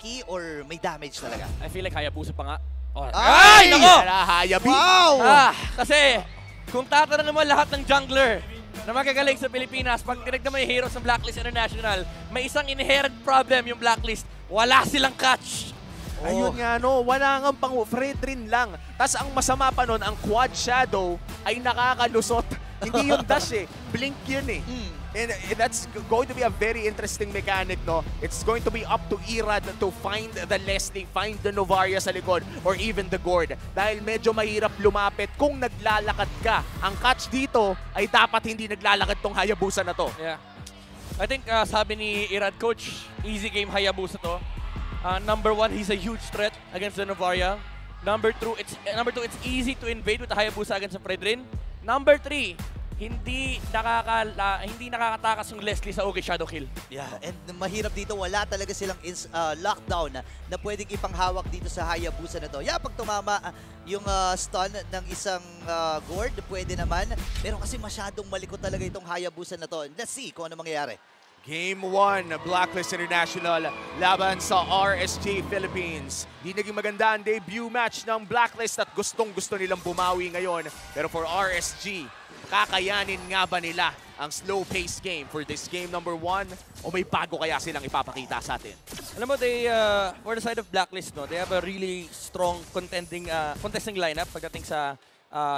tanky or may damage talaga? I feel like Hayabusa pa nga. Oh. Ay! Nako! Hayabi! Wow! Kasi kung tatanungin mo lahat ng jungler na magagaling sa Pilipinas, pag tinignan mo yung heroes ng Blacklist International, may isang inherent problem yung Blacklist. Wala silang catch. Ayun nga no, wala nga pang Fredrin lang. Tapos ang masama pa nun, ang Quad Shadow ay nakakalusot. Hindi yung dash eh, blink yun eh. And that's going to be a very interesting mechanic, no? It's going to be up to Irad to find the Leslie, find the Novaria sa likod, or even the Gord. Dahil medyo mahirap lumapit kung naglalakad ka. Ang catch dito ay dapat hindi naglalakad tong Hayabusa na to. Yeah. I think sabi ni Irad coach, easy game Hayabusa to. Number 1, he's a huge threat against the Novaria. Number 2, it's easy to invade with the Hayabusa against the Fredrin. Number 3, hindi nakakatakas yung Leslie sa OK Shadow Kill. Yeah, and mahirap dito, wala talaga silang lockdown na pwedeng ipanghawak dito sa Hayabusa na to. Yeah, pag tumama yung stun ng isang Gord, pwede naman. Pero kasi masyadong malikot talaga itong Hayabusa na to. Let's see kung ano mangyayari. Game 1, Blacklist International laban sa RSG Philippines. Di naging maganda ang debut match ng Blacklist at gustong-gusto nilang bumawi ngayon. Pero for RSG, kakayanin nga ba nila ang slow-paced game for this game number 1? O may bago kaya silang ipapakita sa atin? Alam mo, for the side of Blacklist, no, they have a really strong contesting lineup pagdating sa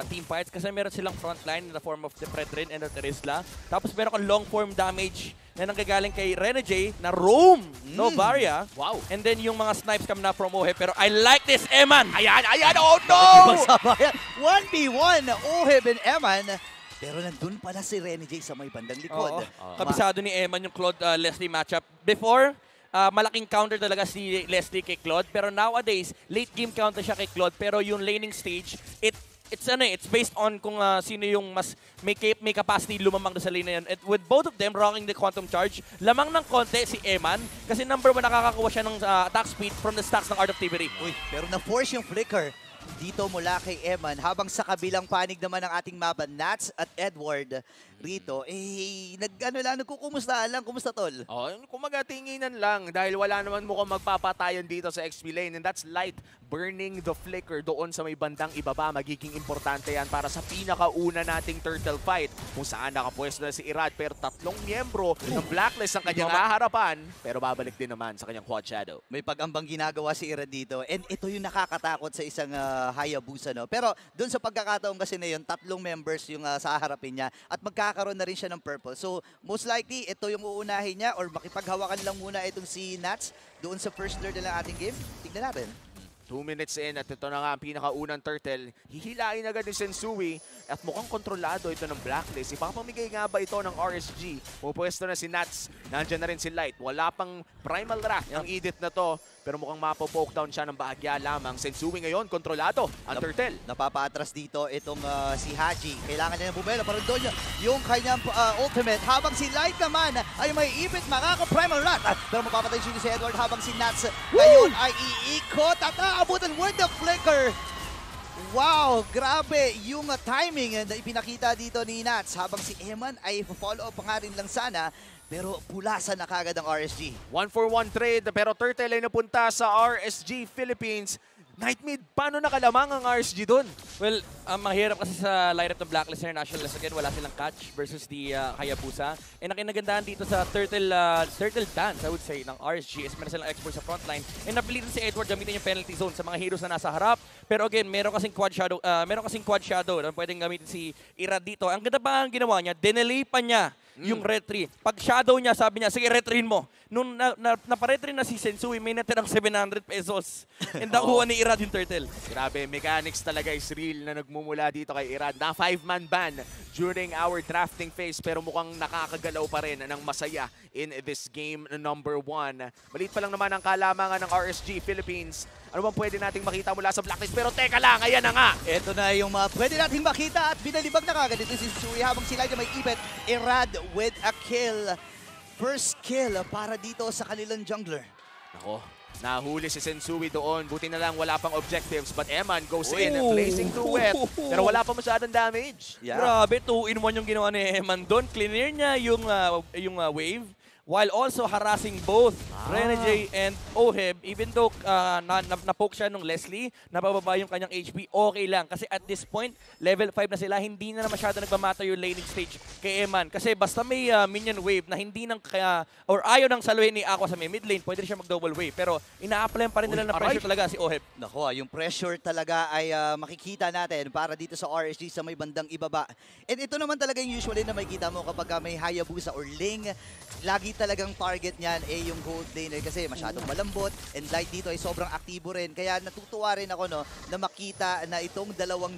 team fights kasi meron silang frontline in the form of the Fredrin and the Terizla. Tapos meron kang long-form damage na nanggagaling kay Renegade na Roam, Novaria. Wow. And then yung mga snipes come na from Oheb. Pero I like this, Eman! Ayan, oh no! 1v1, Oheb and Eman. Pero nandun pala si Renegade sa may bandang likod. Kabisado ni Eman yung Claude Leslie matchup. Before, malaking counter talaga si Leslie kay Claude. Pero nowadays, late game counter siya kay Claude. Pero yung laning stage, it's based on kung sino yung mas may capacity lumamang sa lane na yun. And with both of them rocking the Quantum Charge, lamang ng konti si Eman kasi number 1 nakakakuha siya ng attack speed from the stacks ng Art of Thievery. Uy, pero na-force yung flicker dito mula kay Eman habang sa kabilang panig naman ng ating mapa, Nats at Edward rito, nagkukumusta lang. Kumusta, tol? Oh, kumaga tinginan lang dahil wala naman mukhang magpapatayan dito sa XP lane, and that's Light burning the flicker doon sa may bandang ibaba. Magiging importante yan para sa pinakauna nating turtle fight kung saan nakapwesto na si Irad, pero 3 miyembro ng Blacklist ang kanyang haharapan, pero babalik din naman sa kanyang Quad Shadow. May pag-ambang ginagawa si Irad dito, and ito yung nakakatakot sa isang Hayabusa, no? Pero doon sa pagkakataon kasi na yun, 3 members yung sa harapin niya at magkakaroon na rin siya ng purple. So most likely ito yung uunahin niya or makipaghawakan lang muna itong si Nats doon sa first lord ng ating game. Tignan natin. 2 minutes in at ito na nga ang pinakaunang turtle. Hihilain agad ni Sensui at mukhang kontrolado ito ng Blacklist. Ipapamigay nga ba ito ng RSG? Pupwesto na si Nats. Nandyan na rin si Light. Wala pang primal wrath ang edit na to. Pero mukhang mapo-poke down siya ng bahagya lamang. Sensui ngayon, kontrolado ang turtle. Napapaatras dito itong si Haji. Kailangan niya ng bumela. Pero doon yung kanyang ultimate. Habang si Light naman ay may ipit makaka-primal rat. Pero mapapatay siya si Edward habang si Nats ngayon ay iikot at aabutan with the flicker. Wow, grabe yung timing na ipinakita dito ni Nats habang si Eman ay follow up pa nga rin lang sana. Pero pulasan na kagad ang RSG. 1-for-1 trade, pero turtle ay napunta sa RSG Philippines. Nightmid, paano nakalamang ang RSG doon? Well, mahirap kasi sa lineup ng Blacklist International. Again, wala silang catch versus the Hayabusa. And ang kinagandaan dito sa Turtle Dance, I would say, ng RSG is meron silang export sa frontline. And napilitan si Edward gamitin yung penalty zone sa mga heroes na nasa harap. Pero again, meron kasing quad shadow na pwedeng gamitin si Irad dito. Ang ganda pa ang ginawa niya, dinelay pa niya yung retry. Pag shadow niya, sabi niya, sige, retryin mo. Nung naparetry na si Sensui, may natirang 700 pesos. And nakuha ni Irad yung turtle. Grabe, mechanics talaga is real na nagmumula dito kay Irad. Na 5-man ban during our drafting phase, pero mukhang nakakagalaw pa rin ng masaya in this game number 1. Maliit pa lang naman ang kalamangan ng RSG Philippines. Ano bang pwede nating makita mula sa Blacklist? Pero teka lang, ayan na nga! Ito na yung mga pwede nating makita at binalibag na kagad ito si Sensui habang sila may ipit. Irad with a kill. First kill para dito sa kanilang jungler. Ako, nahuli si Sensui doon. Buti na lang wala pang objectives. But Eman goes in, placing too wet. Pero wala pa masyadong damage. Yeah. Grabe, 2-in-1 yung ginawa ni Eman doon. Clear niya yung wave. while also harassing both Renegade and Oheb. Even though na-poke siya nung Leslie, nabababa yung kanyang HP, okay lang. Kasi at this point, level 5 na sila, hindi na masyado nagmamata yung laning stage kay Eman. Kasi basta may minion wave na hindi nang or ayaw nang saluhin ni Aqua sa may mid lane, pwede rin siya mag-double wave. Pero ina-apply pa rin nila na pressure talaga si Oheb. Nako, yung pressure talaga ay makikita natin para dito sa RSG sa may bandang ibaba. And ito naman talaga yung usually na makikita mo kapag may Hayabusa or Ling, lagi talagang target niyan ay yung gold laner kasi masyadong malambot and light dito ay sobrang aktibo rin. Kaya natutuwa rin ako na makita na itong dalawang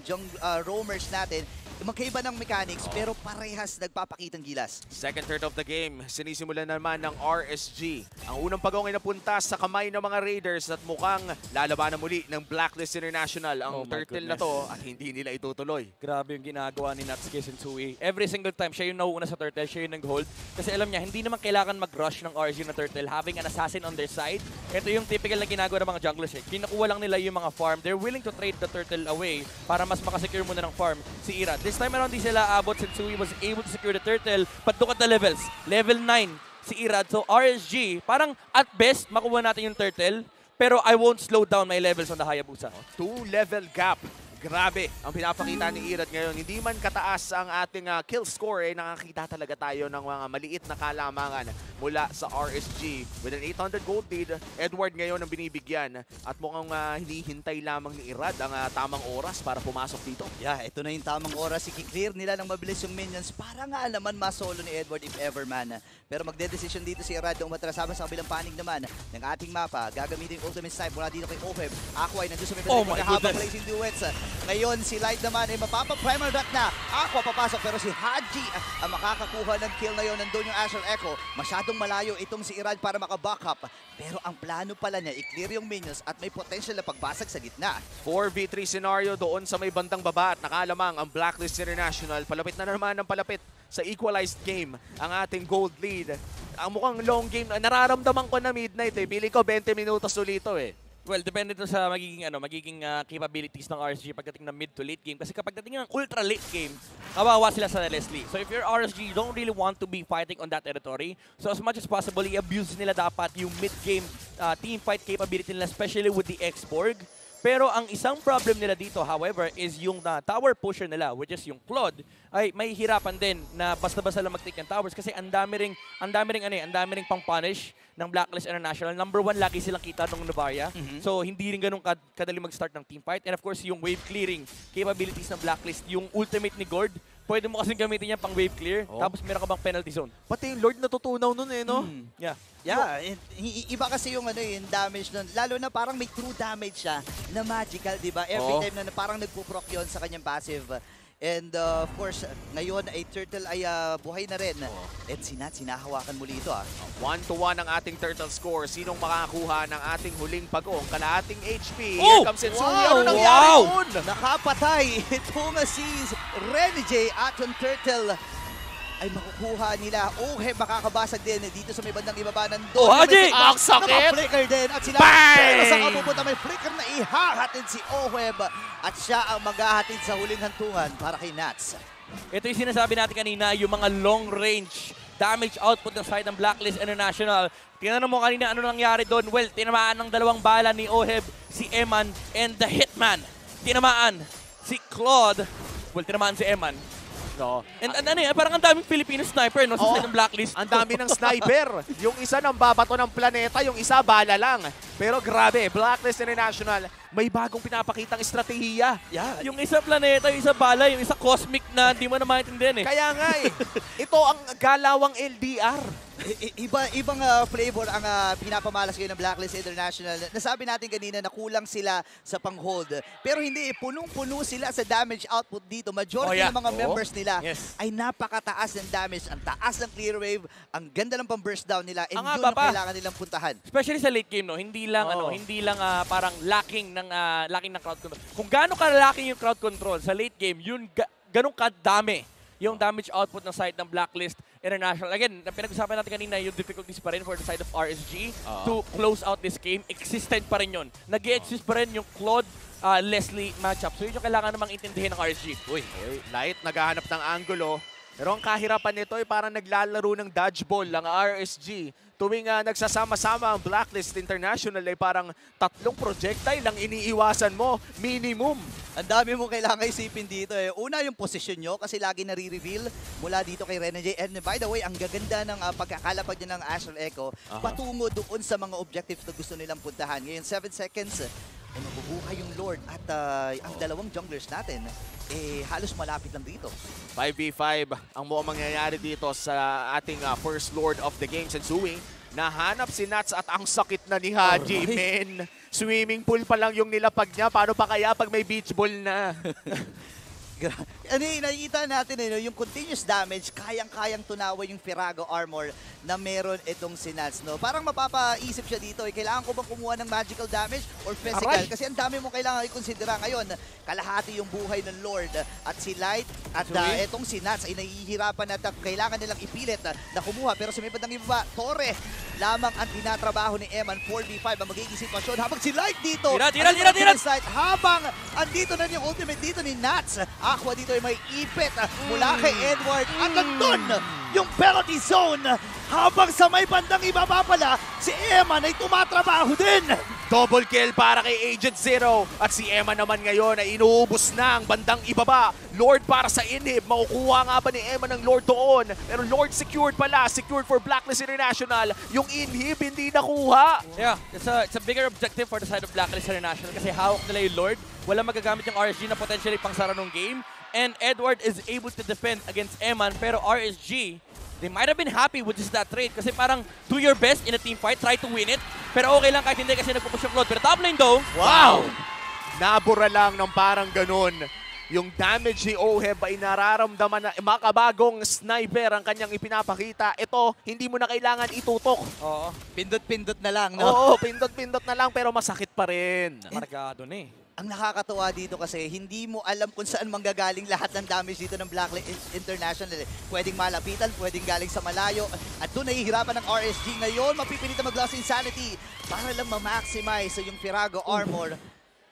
roamers natin magkaiba ng mechanics pero parehas nagpapakitang gilas. Second third of the game, sinisimulan naman ng RSG. Ang unang pagong ay napunta sa kamay ng mga Raiders at mukhang lalabanan muli ng Blacklist International ang turtle na to at hindi nila itutuloy. Grabe yung ginagawa ni Nats kay Sensui. Every single time, siya yung nauuna sa turtle, siya yung nag-hold. Kasi alam niya, hindi naman kailangan mag-rush ng RSG na turtle having an assassin on their side. Ito yung typical na ginagawa ng mga junglers. Kinukuha lang nila yung mga farm. They're willing to trade the turtle away para mas makasecure muna ng farm si Ira. This time around, di sila abot. Sensui was able to secure the turtle. But look at the levels. Level 9 si Irad. So RSG, parang at best, makuha natin yung turtle. Pero I won't slow down my levels on the Hayabusa. 2-level gap. Grabe ang pinapakita ni Irad ngayon. Hindi man kataas ang ating kill score, nakakita talaga tayo ng mga maliit na kalamangan mula sa RSG. With an 800 gold lead, Edward ngayon ang binibigyan at mukhang hinihintay lamang ni Irad ang tamang oras para pumasok dito. Yeah, ito na yung tamang oras. I-clear nila ng mabilis yung minions para nga naman masolo ni Edward if ever man. Pero magde-decision dito si Irad na umatras sa kabilang panig naman ng ating mapa. Gagamitin yung ultimate snipe mula dito kay Oheb. Aqua ay nandun sa may habang placing duets. Ngayon, si Light naman ay mapapa-primer dot na. Aqua papasok pero si Haji ang makakakuha ng kill na yun. Nandun yung Astral Echo. Masyadong malayo itong si Irad para maka-backup. Pero ang plano pala niya, i-clear yung minions at may potential na pagbasag sa gitna. 4v3 scenario doon sa may bandang baba at nakalamang ang Blacklist International. Palapit na naman ang palapit sa equalized game ang ating gold lead. Ang mukhang long game, nararamdaman ko na midnight Pili ko 20 minutos ulito Well, depende to sa magiging capabilities ng RSG pagdating ng mid to late game. Kasi kapag dating ng ultra late game, kawawa sila sa Leslie. So if you're RSG, you don't really want to be fighting on that territory. So as much as possible, i-abuse nila dapat yung mid game team fight capability nila, especially with the X-Borg. Pero ang isang problem nila dito, however, is yung tower pusher nila, which is yung Claude, ay may hirapan din na basta-basta lang mag-take ng towers kasi ang dami ring pang-punish ng Blacklist International. Number 1, lagi silang kita ng Novaria. So, hindi rin ganun kadali mag-start ng team fight. And of course, yung wave clearing capabilities ng Blacklist, yung ultimate ni Gord, pwede mo kasing gamitin yan pang wave clear, tapos meron ka bang penalty zone. Pati yung Lord natutunaw nun no? Yeah. Yeah, iba kasi yung yung damage nun. Lalo na parang may true damage siya na magical, di ba? Every time na parang nagpo-proc yun sa kanyang passive. And of course, ngayon ay Turtle ay buhay na rin. And sinahawakan muli ito 1-1 ang ating Turtle score. Sinong makakakuha ng ating huling pag-ong? Kalahating HP. Oh! Here comes Sensui. Ano nangyari nun? Nakapatay itong si Renegade at yung Turtle ay makukuha nila. Oheb makakabasag din dito sa may bandang ibaba ng doon. Haji! Ang sakit! Naka-flicker din at sila. Bang! Pero saan kapupunta may flicker na ihahatid si Oheb at siya ang maghahatid sa huling hantungan para kay Nats. Ito yung sinasabi natin kanina, yung mga long range damage output ng side ng Blacklist International. Tinanong mo kanina ano nangyari doon. Well, tinamaan ng 2 bala ni Oheb, si Eman, and the Hitman. Tinamaan si Claude. Well, tinamaan si Eman. No. And parang ang daming Filipino sniper sa side ng Blacklist. Ang dami ng sniper. Yung isa nang babato ng planeta, yung isa bala lang. Pero grabe, Blacklist International, may bagong pinapakitang estratehiya. Yeah. Yung isa planeta, yung isa bala, yung isa cosmic na hindi mo na maintindihan Kaya nga ito ang galawang LDR. Ibang flavor ang pinapamalas ngayon ng Blacklist International. Nasabi natin kanina na kulang sila sa pang-hold. Pero hindi, punong-puno sila sa damage output dito. Majority ng mga members nila ay napakataas ng damage. Ang taas ng clear wave, ang ganda ng pang-burst down nila, and yun ang kailangan nilang puntahan. Especially sa late game, hindi lang parang lacking ng crowd control. Kung gaano kalaki yung crowd control sa late game, yun ganun kadami yung damage output ng side ng Blacklist International. Again, pinag-usapan natin kanina yung difficulties pa rin for the side of RSG to close out this game. Existent pa rin yun. Nag-exist pa rin yung Claude Leslie matchup. So yun yung kailangan namang intindihin ng RSG. Uy, Light naghahanap ng angulo. Pero ang kahirapan nito ay parang naglalaro ng dodgeball ang RSG. Tuwing nagsasama-sama ang Blacklist International ay parang 3 projectile lang iniiwasan mo, minimum. Ang dami mo kailangan isipin dito eh. Una yung posisyon nyo kasi lagi nare-reveal mula dito kay Renegade. And by the way, ang gaganda ng pagkakalapag niya ng Astral Echo patungo doon sa mga objectives na gusto nilang puntahan. Ngayon, 7 seconds, ay mabubuhay yung Lord at ang dalawang junglers natin halos malapit lang dito. 5v5 ang mukhang mangyayari dito sa ating first Lord of the game, Sensui. Nahanap si Nats at ang sakit na ni Haji, men. Swimming pool pa lang yung nilapag niya. Paano pa kaya pag may beach ball na? Nakikita natin yung continuous damage, kayang-kayang tunawa yung Firago armor na meron itong si Nats. No? Parang mapapaisip siya dito, kailangan ko bang kumuha ng magical damage or physical? Aray! Kasi ang dami mo kailangan i-considera ngayon. Kalahati yung buhay ng Lord at si Light at itong si Nats ay nahihirapan at kailangan nilang ipilit na kumuha. Pero sa may bandang ibaba, Torre lamang ang tinatrabaho ni Eman. 4v5 ang magiging sitwasyon habang si Light dito. Tira! Habang andito na yung ultimate dito ni Nats. Aqua dito ay may ipit mula kay Edward. At nandun yung penalty zone. Habang sa may bandang ibaba pala, si Eman ay tumatrabaho din. Double kill para kay Agent Zero. At si Emma naman ngayon ay inuubos na ang bandang ibaba. Lord para sa inhib. Makukuha nga ba ni Emma ng Lord doon? Pero Lord secured pala. Secured for Blacklist International. Yung inhib hindi nakuha. Yeah, it's a bigger objective for the side of Blacklist International kasi hawak nila yung Lord. Wala magagamit yung RSG na potentially pangsara ng game. And Edward is able to defend against Eman. Pero RSG, they might have been happy with just that trade kasi parang do your best in a team fight, try to win it. Pero okay lang kahit hindi kasi nagpupush yung Claude. Pero top lane though, wow! Nabura lang ng parang ganun. Yung damage ni Oheb ay nararamdaman na makabagong sniper ang kanyang ipinapakita. Ito, hindi mo na kailangan itutok. Oo, Pindot-pindot na lang, no? Oo, pindot-pindot na lang pero masakit pa rin. nakargado na eh. Ang nakakatuwa dito kasi hindi mo alam kung saan manggagaling lahat ng damage dito ng Blacklist International. Pwedeng malapitan, pwedeng galing sa malayo. At doon nahihirapan ng RSG ngayon. Mapipilitan mag-loss insanity para lang ma-maximize yung Firago armor.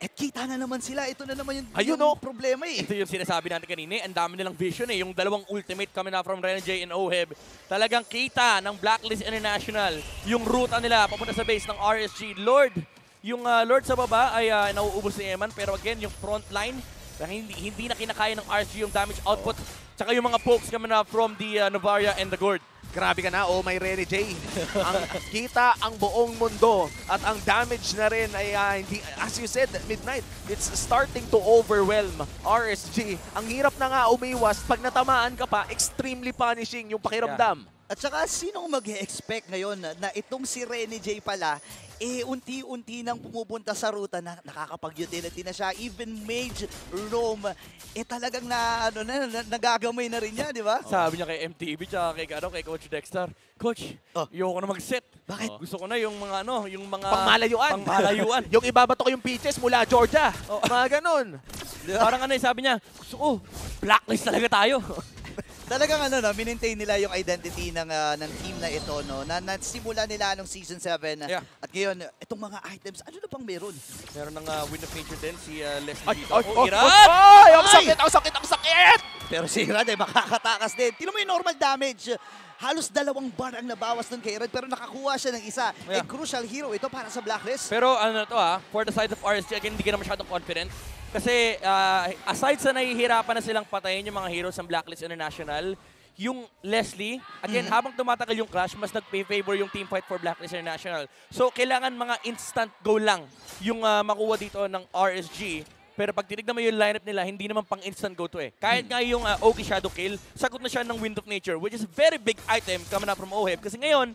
At kita na naman sila. Ito na naman yung problema eh. Ito yung sinasabi natin kanina. Ang dami nilang vision eh. Yung dalawang ultimate coming na from Renegade and Oheb. Talagang kita ng Blacklist International yung ruta nila papunta sa base ng RSG. Lord, yung Lord sa baba ay nauubos ni Eman. Pero again, yung front line, hindi na kinakaya ng RSG yung damage output. Tsaka yung mga pokes coming na from the Novaria and the Gord. Grabe ka na, my Rene J. Ang kita ang buong mundo at ang damage na rin ay hindi, as you said, Midnight, it's starting to overwhelm RSG. Ang hirap na nga umiwas, pag natamaan ka pa, extremely punishing yung pakiramdam. At saka, sinong mag-expect ngayon na itong si Rene J pala, unti-unti nang pumupunta sa ruta na nakakapag-utility na siya. Even Mage Roam, talagang nagagamay na rin niya, di ba? Sabi niya kay MTV tsaka kay Coach Dexter, Coach, ayoko na mag-set. Bakit? Gusto ko na yung mga yung mga Pangmalayuan. Yung ibabato ko yung pitches mula Georgia. Mga ganun. Parang sabi niya, gusto ko, blacklist talaga tayo. Talagang minintain nila yung identity ng team na ito, no? Na nasimula nila nung Season 7. Yeah. At ngayon, itong mga items, ano na pang meron? Meron ng Wind of Nature din, si Leslie Ay, dito. Irad! Irad! Ang sakit! Pero si Irad makakatakas din. Tingnan mo yung normal damage. Halos 2 bar ang nabawas dun kay Irad, pero nakakuha siya ng isa. Yeah. Crucial hero ito para sa Blacklist. Pero for the side of RSG, again, hindi ka na masyadong confident. Kasi aside sa nahihirapan na silang patayin yung mga heroes ng Blacklist International, yung Leslie, again, habang tumatagal yung clash, mas nag-favor yung team fight for Blacklist International. So, kailangan mga instant go lang yung makuha dito ng RSG. Pero pag tinignan mo yung lineup nila, hindi naman pang instant go to eh. Kahit nga yung Ogi Shadow Kill, sagot na siya ng Wind of Nature, which is a very big item coming up from Oheb. Kasi ngayon,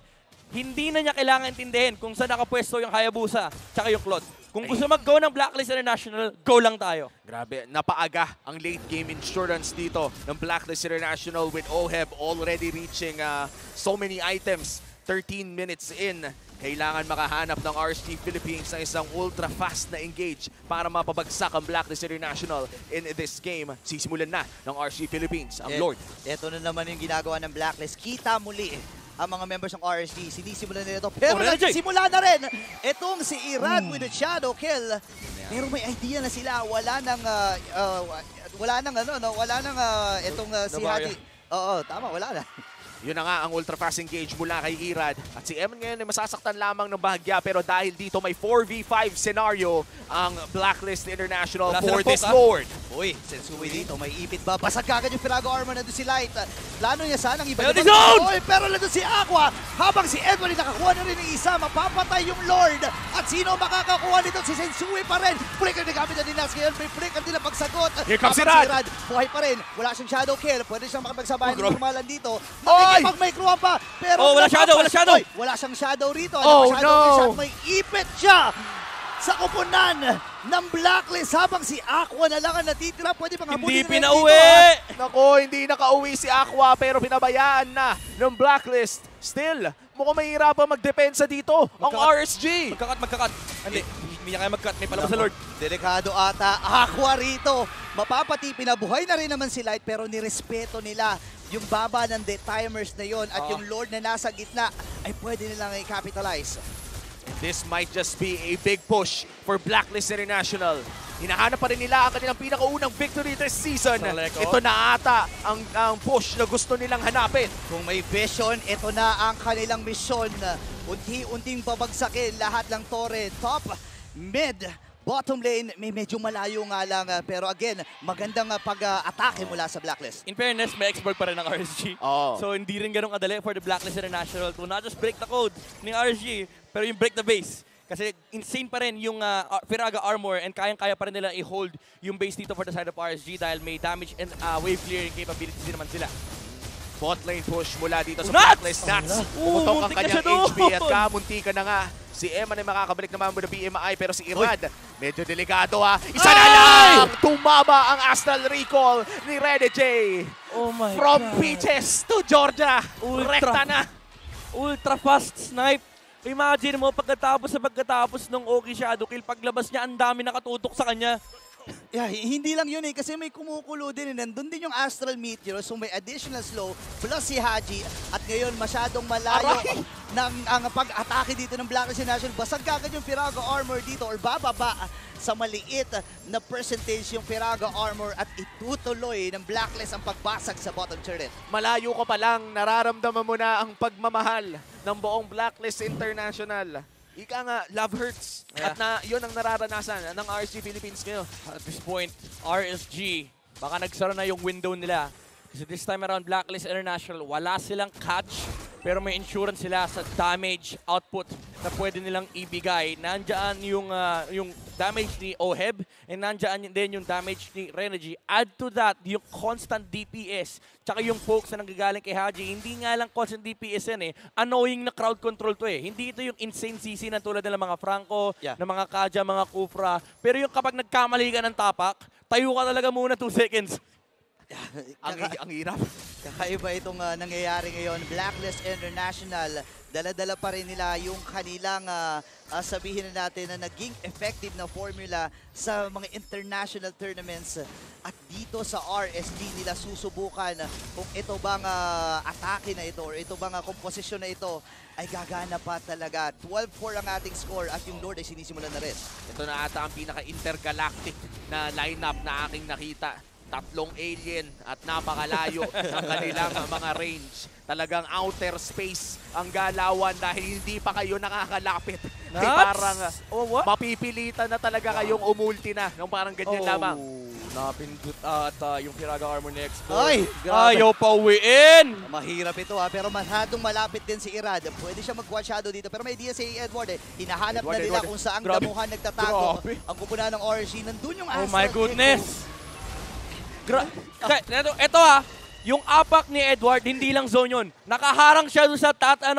hindi na niya kailangan intindihin kung saan nakapwesto yung Hayabusa tsaka yung Claude. Kung gusto mag-go ng Blacklist International, go lang tayo. Grabe, napaaga ang late game insurance dito ng Blacklist International with Oheb already reaching so many items. 13 minutes in, kailangan makahanap ng RSG Philippines ng isang ultra-fast na engage para mapabagsak ang Blacklist International in this game. Sisimulan na ng RSG Philippines, ang Lord. Ito na naman yung ginagawa ng Blacklist. Kita muli ang mga members ng RSG. Sinisimulan nila ito. Pero nagsimula na rin itong si Irad with the shadow kill. Pero may idea na sila. Wala nang itong si Haji. Oo, tama, wala na. Yun na nga ang ultra fast engage mula kay Irad. At si Eman ngayon ay masasaktan lamang ng bahagya, pero dahil dito may 4v5 scenario ang Blacklist International Wala for silang this poke, Lord. Uy, Sensui dito, may ipit ba? Basag kagad yung Firago Armor na doon si Light. Plano niya sanang iba. Penalty zone! Uy, pero nandun si Aqua. Habang si Edward nakakuha na rin ng isa, mapapatay yung Lord. At sino makakakuha nito? Si Sensui pa rin. Flicker na gamit na ni Nas ngayon. May flicker din ang pagsagot. Here comes si Habang Rad. buhay pa rin. Wala siyang shadow kill. Pwede siyang makapagsabayan ng normalan dito. Oy! Nakikipag-microan pa. Pero Oh, wala shadow, wala shadow. Oy, wala siyang shadow rito. Oh, Shadow no. kill shot. May ipit siya sa kupunan ng Blacklist habang si Aqua na lang ang natitira. Pwede pang Hindi habulin na pinauwi! Nako, hindi nakauwi si Aqua pero pinabayaan na ng Blacklist. Still, mukhang mahirapan magdepensa dito ang RSG. Magkakat. Hindi niya kaya magkat. May palabas sa Lord. Delikado ata Aqua rito. Mapapati, pinabuhay na rin naman si Light pero nirespeto nila yung baba ng timers na yon at yung Lord na nasa gitna ay pwede nilang i-capitalize. This might just be a big push for Blacklist International. Hinahanap pa rin nila ang kanilang pinakaunang victory this season. Saleko. Ito na ata ang push na gusto nilang hanapin. Kung may vision, ito na ang kanilang misyon. Unti-unting babagsakin lahat ng torre. Top, mid, bottom lane, may medyo malayo nga lang. Pero again, magandang pag-atake mula sa Blacklist. In fairness, may expert pa rin ng RSG. Oo. So hindi rin ganun kadali for the Blacklist International to not just break the code ng RSG, pero yung break the base. Kasi insane pa rin yung Firaga Armor and kayang-kaya pa rin nila i-hold yung base dito for the side of RSG dahil may damage and wave clearing capabilities din naman sila. Bot lane push mula dito sa Nuts! Blacklist. Nuts! Pumutok ang muntik na kanyang siya doon! HP at kamunti ka na nga. Si Eman ay makakabalik naman muna BMI pero si Irad, medyo delikado ha. Isa na lang! Tumama ang Astral Recall ni Rede J. Oh my From God. Peaches to Georgia. Ultra. Rekta na. Ultra fast snipe. Imagine mo, pagkatapos ng Oki Shadow Kill, paglabas niya, ang dami nakatutok sa kanya. Yeah, hindi lang yun kasi may kumukulo din. Nandun din yung Astral Meteor, so may additional slow plus si Haji. At ngayon masyadong malayo ang pag-atake dito ng Blacklist National. Basag kagad yung Firaga Armor dito or bababa sa maliit na percentage yung Firaga Armor at itutuloy ng Blacklist ang pagbasag sa bottom turret. Malayo ka pa lang, nararamdaman mo na ang pagmamahal ng buong Blacklist International. Ika nga, love hurts. Yeah. At yun ang nararanasan ng RSG Philippines ngayon. At this point, RSG, baka nagsara na yung window nila. Kasi this time around, Blacklist International, wala silang catch, pero may insurance sila sa damage output na pwede nilang ibigay. Nandyan yung damage ni Oheb, and nandyan din yung damage ni Renergy. Add to that, yung constant DPS, tsaka yung pokes na nanggagaling kay Haji. Hindi nga lang constant DPS yan eh. Annoying na crowd control to eh. Hindi ito yung insane CC na tulad ng mga Franco, ng mga Kaja, mga Kufra. Pero yung kapag nagkamali ka ng tapak, tayo ka talaga muna 2 seconds. Ang hirap. Kakaiba itong nangyayari ngayon. Blacklist International, dala-dala pa rin nila yung kanilang sabihin na natin na naging effective na formula sa mga international tournaments. At dito sa RSG nila susubukan kung ito bang atake na ito or ito bang komposisyon na ito ay gagana pa talaga. 12-4 ang ating score at yung Lord ay sinisimulan na rin. Ito na ata ang pinaka-intergalactic na lineup na aking nakita. 3 alien at napakalayo ang kanilang mga range. Talagang outer space ang galawan dahil hindi pa kayo nakakalapit. Ay parang mapipilitan na talaga kayong umulti na. Yung parang ganyan lamang. Napindot at yung Firaga Armor ni Expo. Ay, grabe. Ayaw pa uwiin! Mahirap ito pero masyadong malapit din si Irad. Pwede siya mag-watch shadow dito pero may idea si Edward eh. Hinahanap na nila kung saang damuhan nagtatago. Ang kupunan ng RSG. Nandun yung Oh Astral my goodness! Ito yung apak ni Edward, hindi lang zone yun. Nakaharang siya doon sa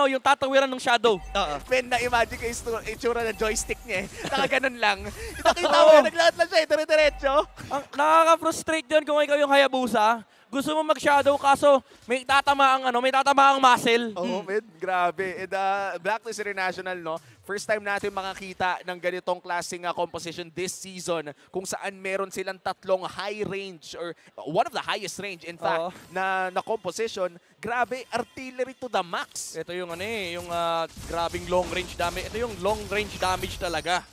yung tatawiran ng shadow. Ben, na-imagine ko yung itsura ng joystick niya eh. Nakaganon lang. Nakita mo yun, naglahat lang siya, dire-diretso. Nakaka-frustrate yun kung ikaw yung Hayabusa. Gusto mo mag-shadow kaso may tatamaang muscle. Oh, man, grabe. And Blacklist International, no? First time natin makakita ng ganitong klaseng composition this season kung saan meron silang 3 high range or one of the highest range in fact na composition. Grabe, artillery to the max. Ito yung grabing long range damage. Ito yung long range damage talaga.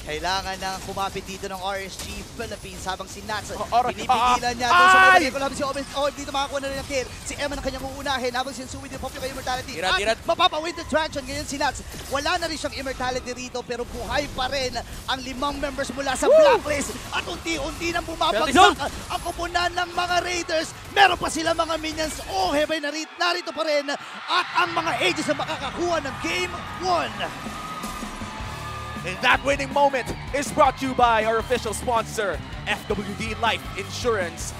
Kailangan nang kumapit dito ng RSG Philippines habang si Nats Oras. pinipigilan niya doon sa mga Ay! Nicolas. Si OF dito makakuha na rin ang kill. Si Emma ang kanyang uunahin habang si Sui din popyo kay Immortality. Tirat. At mapapawin the traction ngayon si Nats. Wala na rin siyang Immortality rito pero buhay pa rin ang 5 members mula sa Blacklist. At unti-unti nang Penalty bumabagsak ang kupunan ng mga Raiders. Meron pa sila mga minions. Oh, heaven narito pa rin. At ang mga Aegis na makakakuha ng Game 1. And that winning moment is brought to you by our official sponsor, FWD Life Insurance.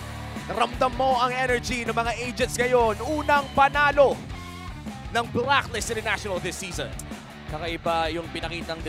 Ramdam mo ang energy ng mga agents ngayon. Unang panalo ng Blacklist International this season. Kakaiba yung pinakitang